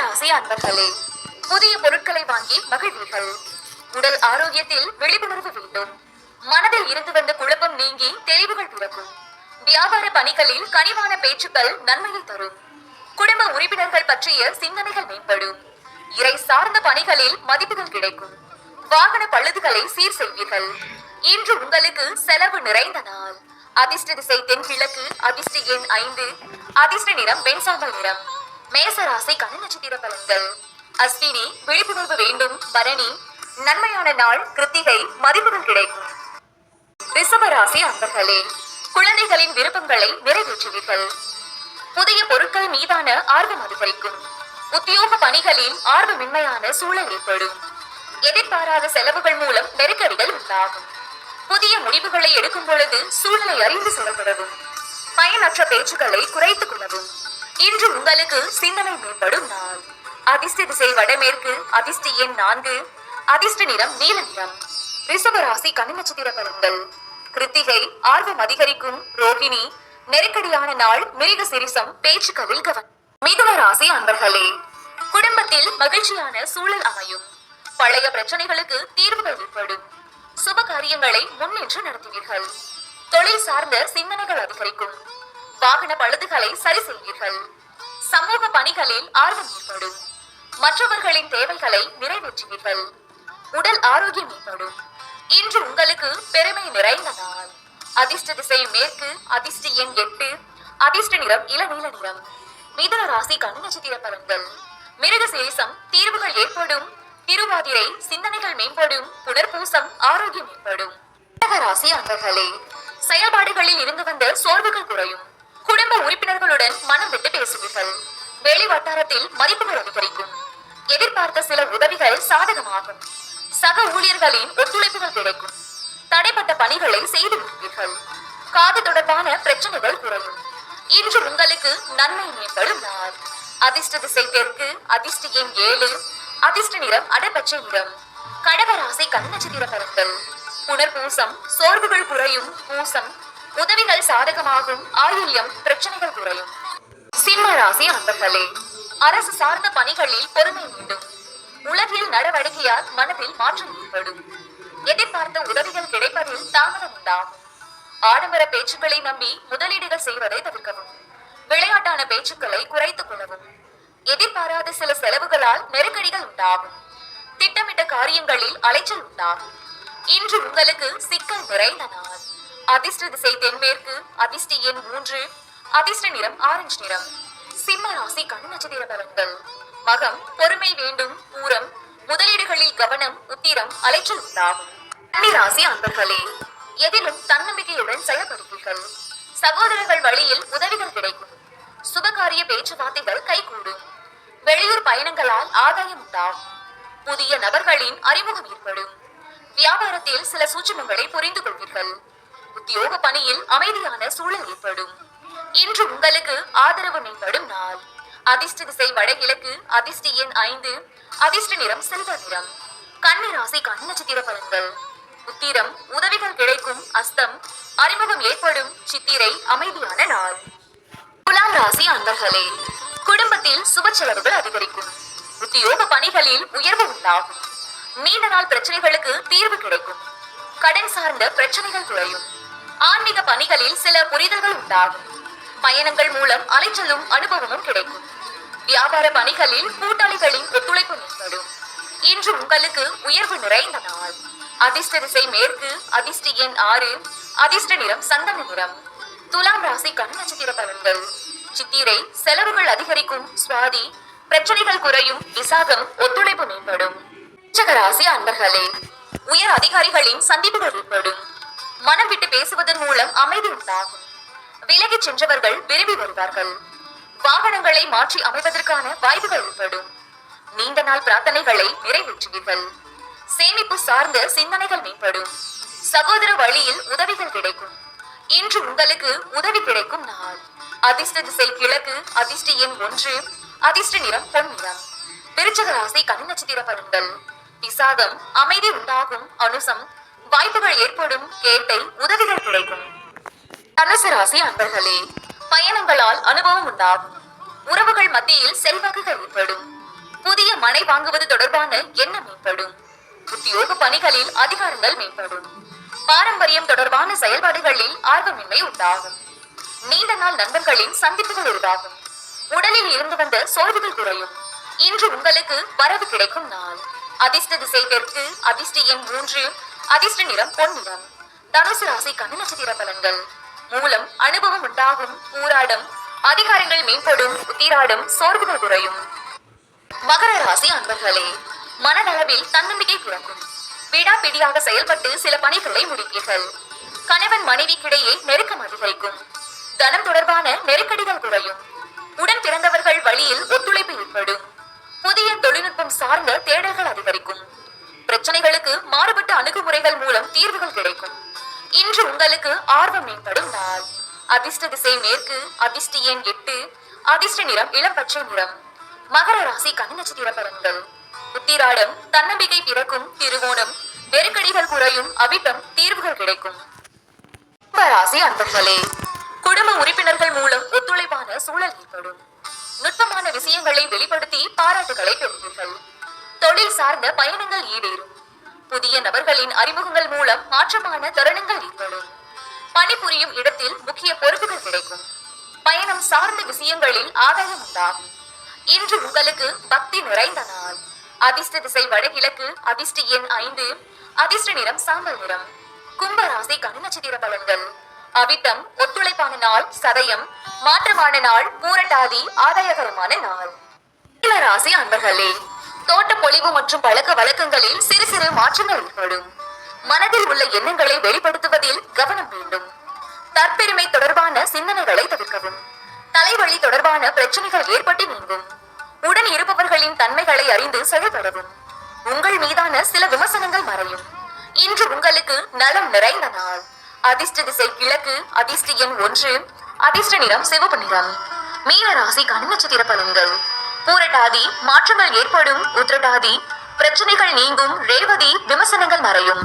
ராசி அன்பர்களே, புதிய பொருட்களை வாங்கி மகிழ்வீர்கள். உடல் ஆரோக்கியத்தில் விழிப்புணர்வு வேண்டும். மனதில் இருந்து வந்த குழப்பம் நீங்கி தெளிவுகள் பிறக்கும். வியாபார பணிகளில் கனிவான பேச்சுக்கள் நன்மையை தரும். குடும்ப உறுப்பினர்கள் பற்றிய சிந்தனைகள் மேம்படும். இறை சார்ந்த பணிகளில் மதிப்புகள் கிடைக்கும். வாகன பழுதுகளை சீர் செய்வீர்கள். இன்று உங்களுக்கு செலவு நிறைந்த நாள். அதிர்ஷ்ட திசை தென்கிழக்கு. அதிர்ஷ்ட எண் 5. அதிர்ஷ்ட நிறம் வெண்சாம்பல் நிறம். மேசராசி கன்னி நட்சத்திர பலன்கள். அஸ்வினி விழிப்புணர்வு வேண்டும். பரணி நன்மையான நாள். கிருத்திகை மதிப்புகள் கிடைக்கும். ரிஷபராசி அன்பர்களே, குழந்தைகளின் விருப்பங்களை நிறைவேற்றுவீர்கள். புதிய பொருட்கள் மீதான ஆர்வம் அதிகரிக்கும். உத்தியோக பணிகளில் ஆர்வமின்மையான சூழல் ஏற்படும். எதிர்பாராத செலவுகள் மூலம் நெருக்கடிகள் உண்டாகும். புதிய முடிவுகளை எடுக்கும் பொழுது சூழ்நிலை அறிந்து செயல்படவும். பயனற்ற பேச்சுக்களை குறைத்துக் கொள்ளவும். இன்று உங்களுக்கு சிந்தனை மேம்படும் நாள். அதிர்ஷ்ட திசை வடமேற்கு. அதிர்ஷ்ட எண் 4. அதிர்ஷ்ட நிறம் நீல நிறம். ரிஷபராசி கன்னி நட்சத்திர பலன்கள். கிருத்திகை ஆர்வம் அதிகரிக்கும். ரோகிணி நெருக்கடியான நாள். மிருக சிரிசம் பேச்சுக்களில் கவனம். மிதுன ராசி அன்பர்களே, குடும்பத்தில் மகிழ்ச்சியான சூழல் அமையும். பழைய பிரச்சனைகளுக்கு தீர்வுகள் ஏற்படும். சுப காரியங்களை முன்னின்று நடத்துவீர்கள். தொழில் சார்ந்த சிந்தனைகள் அதிகரிக்கும். வாகன பழுதுகளை சரி செய்வீர்கள். சமூக பணிகளில் ஆர்வம் ஏற்படும். மற்றவர்களின் தேவைகளை நிறைவேற்றுவீர்கள். உடல் ஆரோக்கியம் மேம்படும். இன்று உங்களுக்கு பெருமை நிறைந்த நாள். அதிர்ஷ்ட திசை மேற்கு. அதிர்ஷ்ட எண் 8. அதிர்ஷ்ட நிறம் இளநீல நிறம். மிதுன ராசி கன்னி நட்சத்திர பலன்கள். மிருக சீரிசம் தீர்வுகள் ஏற்படும். திருவாதிரை சிந்தனைகள் மேம்படும். புனர்பூசம் ஆரோக்கியம் மேம்படும். கடகராசி அன்பர்களே, செயல்பாடுகளில் இருந்து வந்த சோர்வுகள் குறையும். குடும்ப உறுப்பினர்களுடன் மனம் விட்டு பேசுவீர்கள். வெளி வட்டாரத்தில் மதிப்புகள் அதிகரிக்கும். எதிர்பார்த்த சில உதவிகள் சாதகமாகும். சக ஊழியர்களின் ஒத்துழைப்புகள் கிடைக்கும். தடைப்பட்ட பணிகளை செய்து முடிப்பீர்கள். காது தொடர்பான பிரச்சனைகள் குறையும். இன்று உங்களுக்கு நன்மை மேம்படும் நாள். அதிர்ஷ்ட திசை தெற்கு. அதிர்ஷ்ட எண் 7. அதிர்ஷ்ட நிறம் அடர்பச்சை நிறம். கடகராசி கன்னி நட்சத்திர பலன்கள். புனர்பூசம் சோர்வுகள் குறையும். பூசம் உதவிகள் சாதகமாகும். ஆயுள்யம் பிரச்சனைகள் குறையும். சிம்ம ராசி அன்பர்களே, அரசு சார்ந்த பணிகளில் பொறுமை வேண்டும். உலகில் நடவடிக்கையால் மனதில் மாற்றம் ஏற்படும். எதிர்பார்த்த உதவிகள் கிடைப்பதில் தாமதம் உண்டாகும். ஆடம்பர பேச்சுக்களை நம்பி முதலீடுகள் செய்வதை தவிர்க்கவும். விளையாட்டான பேச்சுக்களை குறைத்துக் கொள்ளவும். எதிர்பாராத சில செலவுகளால் நெருக்கடிகள் உண்டாகும். திட்டமிட்ட காரியங்களில் அலைச்சல் உண்டாகும். இன்று உங்களுக்கு சிக்கல் நிறைந்த நாள். அதிர்ஷ்ட திசை தென்மேற்கு. அதிர்ஷ்ட எண் 3. அதிர்ஷ்ட நிறம் ஆரஞ்சு நிறம். சிம்ம ராசி கன்னி நட்சத்திர பலன்கள். மகம் பொறுமை வேண்டும். பூரம் முதலீடுகளில் கவனம். உத்திரம் அலைச்சல் உண்டாகும். கன்னி ராசி அன்பர்களே, எதிலும் தன்னம்பிக்கையுடன் செயல்படுவீர்கள். சகோதரர்கள் வழியில் உதவிகள் கிடைக்கும். சுபகாரிய பேச்சுவார்த்தைகள் கைகூடும். வெளியூர் பயணங்களால் ஆதாயம் உண்டாகும். புதிய நபர்களின் அறிமுகம் ஏற்படும். வியாபாரத்தில் சில சூட்சுமங்களை புரிந்து கொள்வீர்கள். உத்தியோக பணியில் அமைதியான சூழல் ஏற்படும். இன்று உங்களுக்கு ஆதரவு மேம்படும் நாள். அதிர்ஷ்ட திசை வடகிழக்கு. அதிர்ஷ்ட எண் 5. அதிர்ஷ்ட நிறம் சில்வர் நிறம். கன்னி ராசி கன்னி நட்சத்திர பலன்கள். உத்திரம் உதவிகள் கிடைக்கும். அஸ்தம் அறிமுகம் ஏற்படும். சித்திரை அமைதியான நாள். துலாம் ராசி அன்பர்களே, குடும்பத்தில் சுப செலவுகள் அதிகரிக்கும். உத்தியோக பணிகளில் உயர்வு உண்டாகும். நீண்ட நாள் பிரச்சனைகளுக்கு தீர்வு கிடைக்கும். கடன் சார்ந்த பிரச்சனைகள் குறையும். ஆன்மீக பணிகளில் சில புரிதல்கள் உண்டாகும். பயணங்கள் மூலம் அலைச்சலும் அனுபவமும் கிடைக்கும். வியாபார பணிகளில் கூட்டாளிகளின் ஒத்துழைப்பு மேம்படும். இன்று உங்களுக்கு உயர்வு நிறைந்த நாள். அதிர்ஷ்ட திசை மேற்கு. அதிர்ஷ்ட எண் 6. அதிர்ஷ்ட நிறம் சந்தன நிறம். துலாம் ராசி கன்னி நட்சத்திர பலன்கள். சித்திரை செலவுகள் அதிகரிக்கும். சுவாதி பிரச்சனைகள் குறையும். விசாகம் ஒத்துழைப்பு மேம்படும். விருச்சிக ராசி அன்பர்களே, உயர் அதிகாரிகளின் சந்திப்புகள் ஏற்படும். மனம் விட்டு பேசுவதன் மூலம் அமைதி உண்டாகும். விலகி சென்றவர்கள் விரும்பி வருவார்கள். வாகனங்களை மாற்றி அமைப்பதற்கான வாய்ப்புகள் ஏற்படும். நீண்ட நாள் பிரார்த்தனைகளை நிறைவேற்றுவீர்கள். சேமிப்பு சார்ந்த சிந்தனைகள் மேம்படும். சகோதர வழியில் உதவிகள் கிடைக்கும். இன்று உங்களுக்கு உதவி கிடைக்கும் நாள். அதிர்ஷ்ட திசை கிழக்கு. அதிர்ஷ்ட எண் 1. அதிர்ஷ்ட நிறம் பொன் நிறம். விருச்சிக ராசி கன்னி நட்சத்திர பலன்கள். விசாகம் அமைதி உண்டாகும். அனுசம் வாய்ப்புகள் ஏற்படும். கேட்டை உதவிகள் கிடைக்கும். தனுசு ராசி அன்பர்களே, பயணங்களால் அனுபவம் உண்டாகும். உறவுகள் மத்தியில் செல்வாக்குகள் ஏற்படும். புதிய மனை வாங்குவது தொடர்பான எண்ணம் மேம்படும். உத்தியோக பணிகளில் அதிகாரங்கள் மேம்படும். பாரம்பரியம் தொடர்பான செயல்பாடுகளில் ஆர்வமின்மை உண்டாகும். நீண்ட நாள் நண்பர்களின் சந்திப்புகள் உருவாகும். உடலில் இருந்து வந்த சோர்வுகள் குறையும். இன்று உங்களுக்கு வரவு கிடைக்கும் நாள். அதிர்ஷ்ட திசை தெற்கு. அதிர்ஷ்ட எண் 3. அதிர்ஷ்ட நிறம் பொன்னிறம். தனுசு ராசி கன்னி நட்சத்திர பலன்கள். மூலம் அனுபவம் உண்டாகும். பூராடம் அதிகாரங்கள் மேம்படும். உத்திராடம் சோர்வுகள் குறையும். மகர ராசி அன்பர்களே, மனதளவில் தன்னம்பிக்கை பிறக்கும். விடாப்பிடியாக செயல்பட்டு சில பணிகளை முடிப்பீர்கள். கணவன் மனைவிக்கிடையே நெருக்கம் அதிகரிக்கும். தனம் தொடர்பான நெருக்கடிகள் குறையும். உடன் பிறந்தவர்கள் வழியில் ஒத்துழைப்பு ஏற்படும். புதிய தொழில்நுட்பம் சார்ந்த தேடல்கள் அதிகரிக்கும். பிரச்சனைகளுக்கு மாறுபட்ட அணுகுமுறைகள் மூலம் தீர்வுகள் கிடைக்கும். இன்று உங்களுக்கு ஆர்வம் மேம்படும் நாள். அதிர்ஷ்ட திசை மேற்கு. அதிர்ஷ்ட எண் 8. அதிர்ஷ்ட நிறம் இளம் பச்சை நிறம். மகர ராசி கன்னி நட்சத்திர பலன்கள். உத்திராடம் தன்னம்பிக்கை பிறக்கும். திருவோணம் நெருக்கடிகள் குறையும். அவிட்டம் தீர்வுகள் கிடைக்கும். ராசி அன்பர்களே, குடும்ப உறுப்பினர்கள் மூலம் ஒத்துழைப்பான சூழல் ஏற்படும். நுட்பமான விஷயங்களை வெளிப்படுத்தி பாராட்டுகளை பெறுவீர்கள். தொழில் சார்ந்த பயணங்கள் ஈடேறும். புதிய நபர்களின் அறிமுகங்கள் மூலம் மாற்றமான தருணங்கள் ஏற்படும். பணிபுரியும் இடத்தில் முக்கிய பொறுப்புகள் கிடைக்கும். பயணம் சார்ந்த விஷயங்களில் ஆதாயம் உண்டாகும். இன்று உங்களுக்கு பக்தி நிறைந்த நாள். அதிர்ஷ்ட திசை வடகிழக்கு. அதிர்ஷ்ட எண் 5. அதிர்ஷ்ட நிறம் சாம்பல் நிறம். கும்ப ராசி கன்னி நட்சத்திர பலன்கள். அவிட்டம் ஒத்துழைப்பான நாள். சதயம் மாற்றமான நாள். பூரட்டாதி ஆதாயகரமான நாள். ராசி அன்பர்களே, தோட்ட பொழிவு மற்றும் பழக்க வழக்கங்களில் சிறு சிறு மாற்றங்கள் ஏற்படும். மனதில் உள்ள எண்ணங்களை வெளிப்படுத்துவதில் கவனம் வேண்டும். தற்பெருமை தொடர்பான சிந்தனைகளை தவிர்க்கவும். தலைவலி தொடர்பான பிரச்சனைகள் ஏற்பட்டு நீங்கும். உடன் இருப்பவர்களின் தன்மைகளை அறிந்து செயல்படவும். உங்கள் மீதான சில விமர்சனங்கள் மறையும். இன்று உங்களுக்கு நலம் நிறைந்த நாள். அதிர்ஷ்ட திசை கிழக்கு. அதிர்ஷ்ட எண் 1. அதிர்ஷ்ட நிறம் சிவப்பு நிறம். மீன ராசி கன்னி நட்சத்திர பலன்கள். பூரட்டாதி மாற்றங்கள் ஏற்படும். உத்திரட்டாதி பிரச்சனைகள் நீங்கும். ரேவதி விமர்சனங்கள் மறையும்.